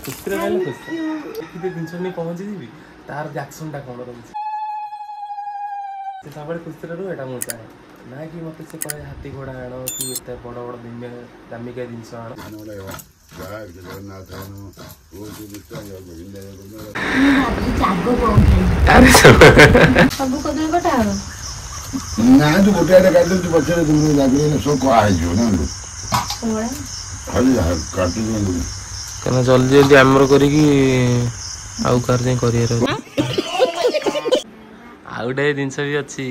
खुशी रहले खुशी जिनस नहीं पहुंची जीवी तार रिएक्शन टा कौन रही सब खुशी रू एटा मुझे चाहे ना कि मत से कहे हाथी घोड़ा आण कि एत बड़ बड़ दामिका जिनस आण ना तू गोटे आड़े काट तू पछे तुम लगे सब कहा ना खाली काटू जल्दी जल्दी आमर करी आउ कार जाए कर आउटे जिनस भी अच्छी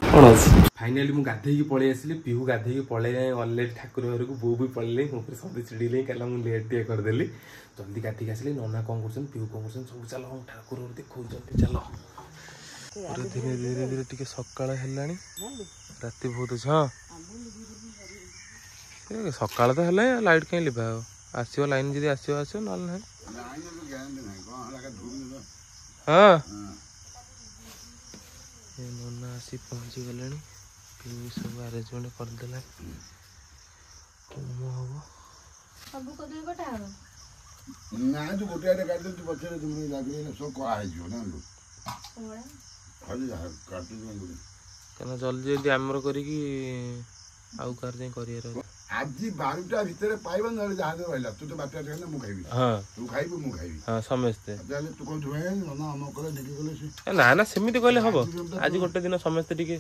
कौन अच्छी फाइनाली मुझे गाधे पलि आसली पीहू गाधे पलि गले ठाकुर घर को बो भी पड़े मुझे सब चिड़े कह लेट टे करदेली जल्दी गाधे आसली नना कौन कर पीहू कौन कर सब चल ठाकुर देखो चल धीरे धीरे धीरे टे सकाल है राति बहुत अच्छे हाँ सकाल तो है लाइट कहीं लिभा आसो लाइन जी आसो आसो ना हाँ नना आसी पहुँची गले सब आरेंजमेंट करदेला ना तू गोटे आड़े काट तू पछे तुम लगे सब कहा ना खाली काटू जल्दी जल्दी आमर करी आउ कार जाए कर आज 12टा भितर पाइबा ना जहाँ रहा तू तो बाटा खाना मुझे खाइबी हाँ तू खाइबू मुझे खाइबी हाँ समस्ते तू कौन धुए ना हम कले देखी गले ना ना सेमती कहले हम आज गोटे दिन समस्ते टिके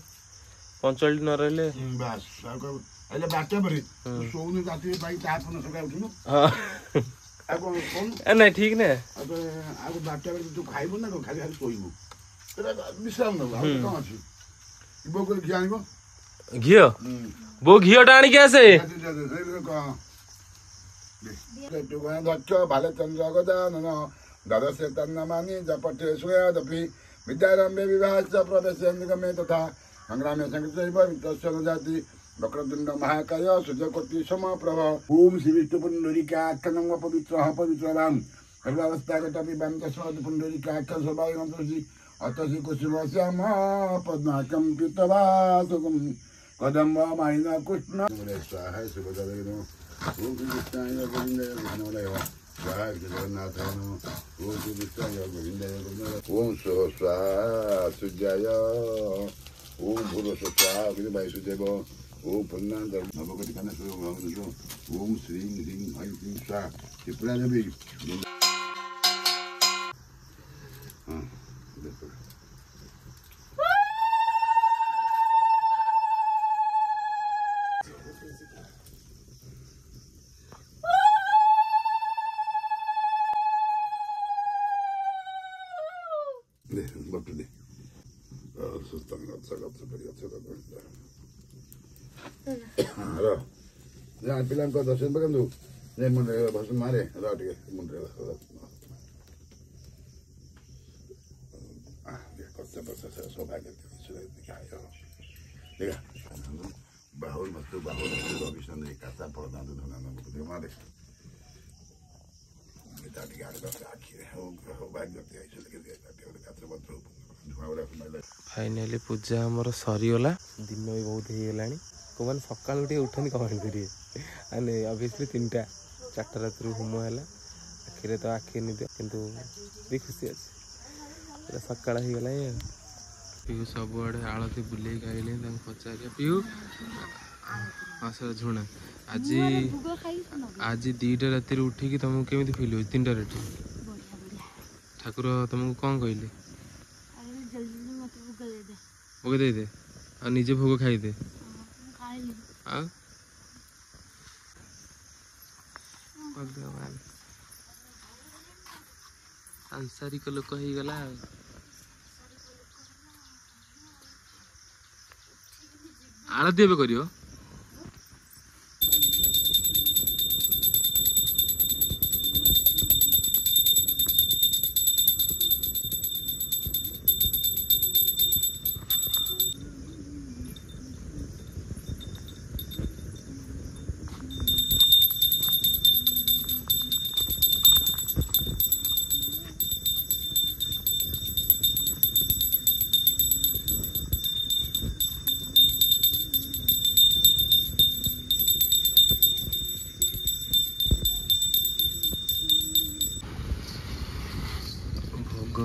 पंचुआलिटी न रहिले बस अरे बाटा पर सोने जाती है भाई चार पन सका उठनु हां कौन नहीं ठीक ने अब आगो बाटा पर तू खाइबू ना खाली खाली सोइबू तेरा विश्राम न हो कौन अछि इबो को घी आनिबो घियो वो घियो टाणी के आसे भाले चंद्र गजानन द्वादश तन्नमानि जपठे सुयादपि विद्यारम्भे विवाहश्च प्रवेशे निगमे तथा संग्रामे संकृतैव वित्तस्य न जाति वक्रतुण्ड महाकाय सूर्यकोटि समप्रभ ओम श्री विष्णुपुण्डरीकाख्यं पवित्रः पवित्रवान् सर्वावस्थागतपि वां तस्मात् पुण्डरीकाख्यं सर्वाङ्गन्तोषि अतसि कुसुमश्याम पद्माकं पीतवासकम् कदम माइना कृष्ण स्वाहा सुभद्रा ओम कृष्णाय गोविंदाय विष्णुवाय स्वाहा जगन्नाथाय ओम कृष्णाय गोविंदाय ओम स्वाहा सूर्याय ओम भूर्भुवः स्वाहा वायुदेव ओम पुण्णांद भगवती कन्या ओम श्री ह्रीं ऐं स्वाहा त्रिपुरा देवी हाँ देखो Look at it. This is done. That's hello. Yeah, bilang ko dasin ba kandu? Yan mo na basta mare. Hello, tige. Mo na. Ya cosa pasa so baga so diga yo. Diga. Bahul mastu bishan de casa por dando na de mare. Kita diga ada aqui. O baga de aí so diga finally Puja आमर सरीगला दिन भी बहुत हो गला कौन सका उठनी comment करेंगे आने अभियसली 3टा 4टा रात होम है आखिरे तो आखि निद कितु भी खुशी अच्छे सका होगला पीहू सबुआड़े आलती बुले गाइले पचारे पीहू हाँ सर झुणा आज आज 2टा राति उठिकी तुमको केमी फिल हो 3टा राति ठाकुर तुमको कौन कहले भोग दे दे और निजे भोग खाई दे सांसारिक लोक हो गला आरती एवं करियो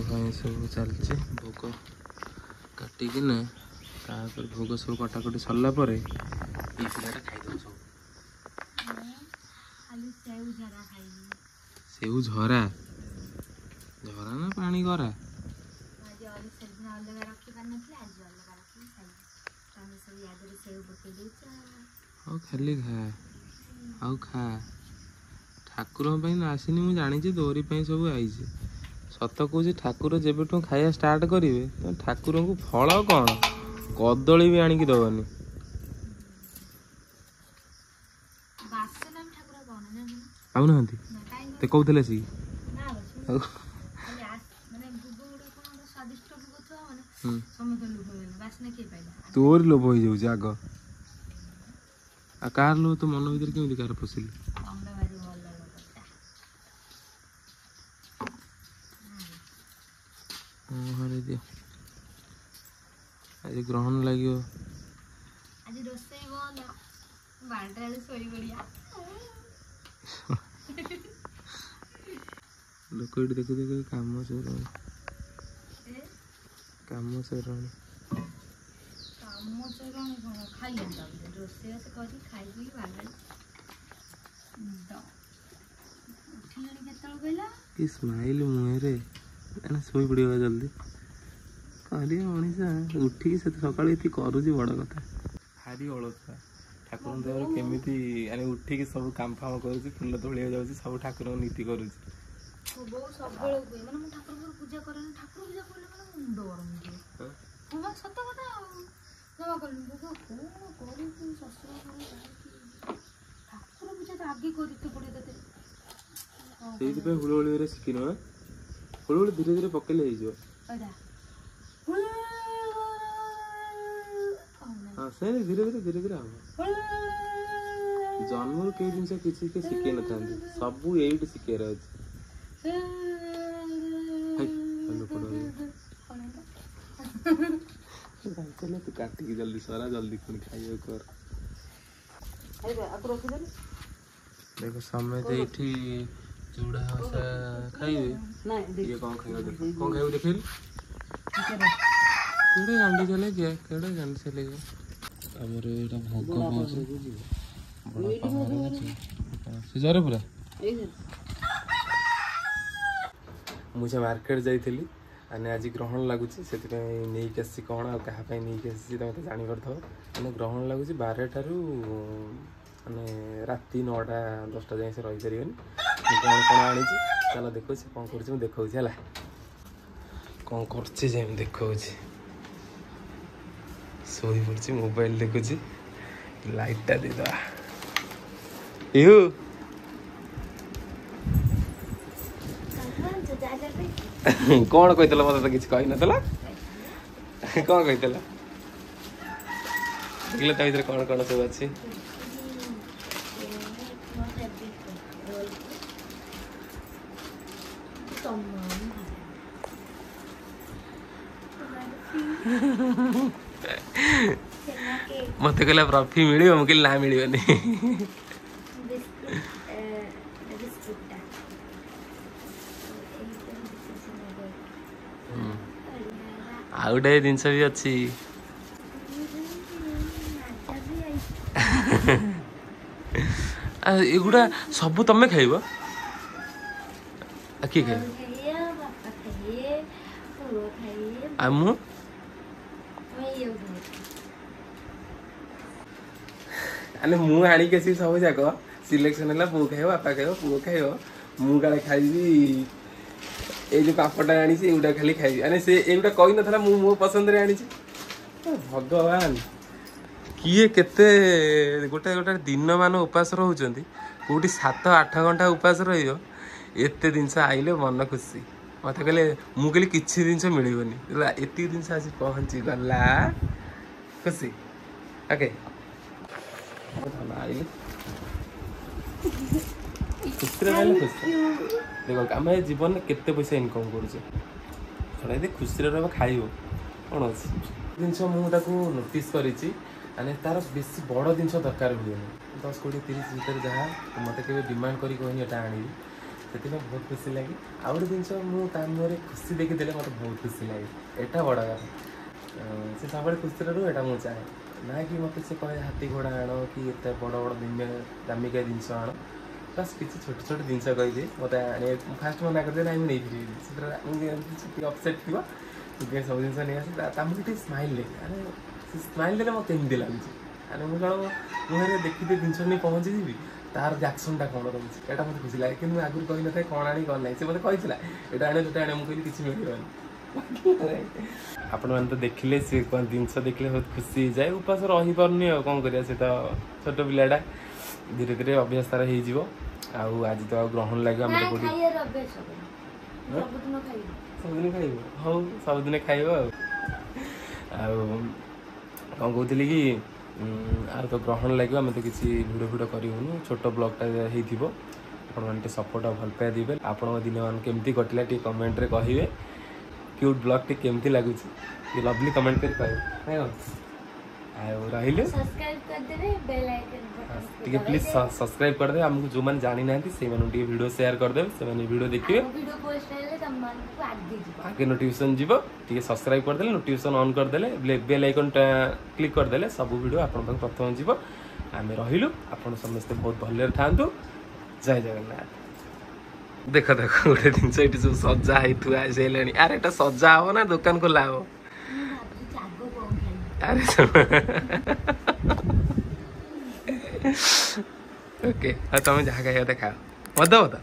ପାଇଁ ସବୁ ଚାଲିଛି ଭୋଗ କାଟିକିନା ତାପରେ ଭୋଗ ସବୁ କଟାକଟି ସରିଲା ପରେ ଏଇ ପିଲାଟା ଖାଇଦେବ ସବୁ। ସେଉ ଝରା ଝରା ନା ପାଣି ଗରା? ଆଉ ଖାଲି ଖା ଆଉ ଖା। ଠାକୁରଙ୍କ ପାଇଁ ନା ଆସିନି ମୁଁ ଜାଣିଛି, ଦୋରି ପାଇଁ ସବୁ ଆଇଛି। ସତ କହୁଛି ଠାକୁର ଯେବେଠୁ ଖାଇବା ଷ୍ଟାର୍ଟ କରିବେ ତ ଠାକୁରଙ୍କୁ ଫଳ କ'ଣ କଦଳୀ ବି ଆଣିକି ଦବନି। ପାଉନାହାନ୍ତି ତ କହୁଥିଲେ ଆସିକି ତୋରି ଲୋଭ ହେଇଯାଉଛି ଆଗ। ଆଉ କାହାର ଲୋଭ ତୋ ମନ ଭିତରେ କେମିତି କାହାର ପଶିଲି? ହରେ ଦିଅ ଆଜି ଗ୍ରହଣ ଲାଗିବ। ଆଜି ରୋଷେଇ ବନ୍ଦ, 12ଟା ବେଳେ ଶୋଇ ପଡ଼ିଆ। ଲୋକ ଏଠି ଦେଖୁ ଦେଖୁ କାମ ସରିଲାଣି, କାମ ସରିଲାଣି। କାମ ସରିଲାଣି କ'ଣ ଖାଇଲେଣି? ତାପରେ ରୋଷେଇବାସ କରି ଖାଇକି 12ଟା ଉଠିଲେଣି କେତେବେଳେ କହିଲା? କି ସ୍ମାଇଲ ମୁହଁରେ, ଶୋଇ ପଡ଼ିବ ଜଲ୍ଦି। କରିବା ମଣିଷ ଉଠିକି ସେ ସକାଳୁ ଏଠି କରୁଛି ବଡ଼ କଥା। ଭାରି ଅଳସୁଆ ଠାକୁରଙ୍କ ଦେହରେ କେମିତି ଉଠିକି ସବୁ କାମ ଫାମ କରୁଛି, ଫୁଲ ତୋଳିବାକୁ ଯାଉଛି, ସବୁ ଠାକୁରଙ୍କ ନୀତି କରୁଛି। ବୋଉ ସବୁବେଳେ କୁହେ ମାନେ ମୁଁ ଠାକୁରଙ୍କୁ ପୂଜା କରେନି, ଠାକୁର ପୂଜା କଲେ ମାନେ ମୁଣ୍ଡ ଗରମ ହେଇଯିବ। ହଁ ସତ କଥା ଆଉ ଜମା କରେନି। କ'ଣ କରିବୁ ଶ୍ୱଶୁର ଘରେ ଯାଇକି ଠାକୁର ପୂଜା ତ ଆଗେ କରିତେ ପଡ଼ିବ ତତେ। ସେଇଥିପାଇଁ ହୁଳହୁଳିରେ ଶିଖିନ, ହୁଳହୁଳି ଧୀରେ ଧୀରେ ପକେଇଲେ ହେଇଯିବ। ହଁ ସେ ଧୀରେ ଧୀରେ ହବ। ଜନ୍ମରୁ କେହି ଜିନିଷ କିଛି ଶିଖେଇ ନଥାନ୍ତି, ସବୁ ଏଇଠି ଶିଖିବାର ଅଛି। ତୁ କାଟିକି ଜଲ୍ଦି ସରା, ଜଲ୍ଦି ପୁଣି ଖାଇବାକୁ କର। ଦେଖ ସମେତ ଏଇଠି ଚୁଡ଼ା ହସା ଖାଇବେ। ଇଏ କ'ଣ ଖାଇବ ଦେଖ, କ'ଣ ଖାଇବ ଦେଖେଇଲୁ? କେଡ଼େ ଗାଣ୍ଡି ଚଲେ କିଏ, କେଡ଼େ ଗାଣ୍ଡି ଚଲେ କିଏ। ଆମର ଏଇଟା ଭୋଗ ହଉଛି ବଡ଼ ପାହାଡ଼ ସେ ଜରେ ପୁରା। ମୁଁ ସେ ମାର୍କେଟ ଯାଇଥିଲି, ଆଜି ଗ୍ରହଣ ଲାଗୁଛି, ସେଥିପାଇଁ ନେଇକି ଆସିଛି କ'ଣ ଆଉ କାହା ପାଇଁ ନେଇକି ଆସିଛି ତମେ ତ ଜାଣିପାରୁଥିବ। ଗ୍ରହଣ ଲାଗୁଛି 12ଟାରୁ ରାତି 9ଟା 10ଟା ଯାଏଁ ସେ ରହିପାରିବେନି। ମୁଁ କ'ଣ ଆଣିଛି ଚାଲ ଦେଖାଉଛି, କ'ଣ କରୁଛି ମୁଁ ଦେଖାଉଛି ହେଲା। କ'ଣ କରୁଛି ଯେ ମୁଁ ଦେଖାଉଛି। ଶୋଇ ପଡ଼ିଛି, ମୋବାଇଲ ଦେଖୁଛି, ଲାଇଟଟା ଦେଇଦବା। କ'ଣ କହିଥିଲ? ମତେ ତ କିଛି କହିନଥିଲ। କ'ଣ କହିଥିଲ? ଦେଖିଲେ ତା ଭିତରେ କ'ଣ କ'ଣ ସବୁ ଅଛି। ମତେ କହିଲା ଟ୍ରଫି ମିଳିବ, ମୁଁ କହିଲି ନା ମିଳିବନି। ଆଉ ଗୋଟେ ଜିନିଷ ବି ଅଛି। ଏଗୁଡ଼ା ସବୁ ତମେ ଖାଇବ? କିଏ ଖାଇବ? ଆଉ ମୁଁ ମୁଁ ଆଣିକି ଆସିବି ସବୁ ଯାକ, ସିଲେକ୍ସନ ହେଲା ବୋଉ ଖାଇବ, ବାପା ଖାଇବ, ପୁଅ ଖାଇବ, ମୁଁ କାଳେ ଖାଇବି ଏଇ ଯୋଉ ପାପଟା ଆଣିଛି ଏଇଗୁଟା ଖାଲି ଖାଇବି। ସେ ଏଇଗୁଟା କହିନଥିଲା, ମୁଁ ମୋ ପସନ୍ଦରେ ଆଣିଛି। ଭଗବାନ, କିଏ କେତେ ଗୋଟେ ଦିନ ମାନ ଉପାସ ରହୁଛନ୍ତି, କୋଉଠି 7-8 ଘଣ୍ଟା ଉପାସ ରହିବ। ଏତେ ଜିନିଷ ଆଇଲେ ମନ ଖୁସି। ମତେ କହିଲେ, ମୁଁ କହିଲି କିଛି ଜିନିଷ ମିଳିବନି, ଏତିକି ଜିନିଷ ଆସି ପହଞ୍ଚି ଗଲା, ଖୁସି। ଓକେ ଆଇଲେ ଖୁସିରେ ରହିଲେ ଖୁସି। ଦେଖ ଆମେ ଜୀବନରେ କେତେ ପଇସା ଇନକମ୍ କରୁଛେ, ଯଦି ଖୁସିରେ ରହିବ ଖାଇବ କ'ଣ ଅଛି। ଜିନିଷ ମୁଁ ତାକୁ ନୋଟିସ୍ କରିଛି, ତାର ବେଶୀ ବଡ଼ ଜିନିଷ ଦରକାର ହୁଏନି। 10, 20, 30 ଭିତରେ ଯାହା ମତେ କେବେ ଡିମାଣ୍ଡ କରି କହିନି ଏଟା ଆଣିବି, ସେଥିପାଇଁ ବହୁତ ଖୁସି ଲାଗେ। ଆଉ ଗୋଟେ ଜିନିଷ ମୁଁ ତା ମୁହଁରେ ଖୁସି ଦେଖିଦେଲେ ମୋତେ ବହୁତ ଖୁସି ଲାଗେ, ଏଇଟା ବଡ଼ କଥା। ସେ ସବୁବେଳେ ଖୁସିରେ ରୁହ, ଏଇଟା ମୁଁ ଚାହେଁ। ନା କି ମୋତେ ସେ କହେ ହାତୀ ଘୋଡ଼ା ଆଣ କି ଏତେ ବଡ଼ ବଡ଼ ଦାମିକା ଜିନିଷ ଆଣ, ବାସ୍ କିଛି ଛୋଟ ଛୋଟ ଜିନିଷ କହିଦିଏ ମୋତେ ଆଣିବାକୁ। ମୁଁ ଫାଷ୍ଟ ମନା କରିଦିଏ, ନାଇଁ ମୁଁ ନେଇପାରିବିନି। ସେଥିରେ ଟିକେ ଅପସେଟ୍ ଥିବ, ସେଥିପାଇଁ ସବୁ ଜିନିଷ ନେଇ ଆସେ। ତାଙ୍କୁ ଟିକେ ସ୍ମାଇଲ୍ ଲାଗେ, ଆରେ ସେ ସ୍ମାଇଲ୍ ଦେଲେ ମୋତେ ଏମିତି ଲାଗୁଛି, ଆରେ ମୁଁ କ'ଣ ମୁହଁରେ ଦେଖିଦିଏ ଜିନିଷ ନେଇ ପହଞ୍ଚିଯିବି, ତାର ରିଆକ୍ସନ୍ଟା କ'ଣ ରହୁଛି ଏଇଟା ମୋତେ ଖୁସି ଲାଗେ। କିନ୍ତୁ ମୁଁ ଆଗରୁ କହିନଥାଏ କ'ଣ ଆଣି କ'ଣ ନାହିଁ। ସେ ମୋତେ କହିଥିଲା ଏଇଟା ଆଣିବ ସେଟା ଆଣିବ, ମୁଁ କହିଲି କିଛି ମିଳିବନି। ଆପଣମାନେ ତ ଦେଖିଲେ, ସେ କ'ଣ ଜିନିଷ ଦେଖିଲେ ବହୁତ ଖୁସି ହେଇଯାଏ। ଉପାସ ରହିପାରୁନି ଆଉ କ'ଣ କରିବା, ସେ ତ ଛୋଟ ପିଲାଟା, ଧୀରେ ଧୀରେ ଅଭ୍ୟାସ ତାର ହେଇଯିବ। ଆଉ ଆଜି ତ ଆଉ ଗ୍ରହଣ ଲାଗିବ, ଆମେ ତ କୋଉଠି ସବୁଦିନ ଖାଇବ। ହଉ ସବୁଦିନ ଖାଇବ ଆଉ କ'ଣ କହୁଥିଲି କି ଆଉ ତ ଗ୍ରହଣ ଲାଗିବ, ଆମେ ତ କିଛି ଭିଡ଼ିଓ କରିବୁନି, ଛୋଟ ବ୍ଲଗ୍ଟା ହେଇଥିବ। ଆପଣମାନେ ଟିକେ ସପୋର୍ଟ ଆଉ ଭଲ ପାଇବା ଦେବେ। ଆପଣଙ୍କ ଦିନମାନ କେମିତି କଟିଲା ଟିକେ କମେଣ୍ଟରେ କହିବେ। କ୍ୟୁଟ୍ ବ୍ଲଗ୍ଟି କେମିତି ଲାଗୁଛି ଟିକେ ଲଭଲି କମେଣ୍ଟ କରି କହିବେ, ନାଇଁ କ'ଣ? ଆଉ ରହିଲୁ, ଟିକେ ପ୍ଲିଜ୍ ସବସ୍କ୍ରାଇବ୍ କରିଦେବେ। ଆମକୁ ଯେଉଁମାନେ ଜାଣିନାହାନ୍ତି ସେଇମାନଙ୍କୁ ଟିକେ ଭିଡ଼ିଓ ସେୟାର କରିଦେବେ, ସେମାନେ ଭିଡ଼ିଓ ଦେଖିବେ, ଆଗେ ନୋଟିଫିକେସନ୍ ଯିବ। ଟିକେ ସବସ୍କ୍ରାଇବ୍ କରିଦେଲେ, ନୋଟିଫିକେସନ୍ ଅନ୍ କରିଦେଲେ, ବେଲ୍ ଆଇକନ୍ଟା କ୍ଲିକ୍ କରିଦେଲେ ସବୁ ଭିଡ଼ିଓ ଆପଣଙ୍କ ପାଖକୁ ପ୍ରଥମେ ଯିବ। ଆମେ ରହିଲୁ, ଆପଣ ସମସ୍ତେ ବହୁତ ଭଲରେ ଥାଆନ୍ତୁ। ଜୟ ଜଗନ୍ନାଥ। ଦେଖ ଗୋଟେ ଜିନିଷ ଏଠି ସବୁ ସଜା ହେଇଥିବା ଆସିଲାଣି। ଆରେ ଏଟା ସଜା ହବ ନା ଦୋକାନ ଖୋଲା ହବ? ଆରେ ଓକେ, ଆଉ ତମେ ଯାହା ଖାଇବା କଥା ଖାଅ, ମତେ ଦବ ତ?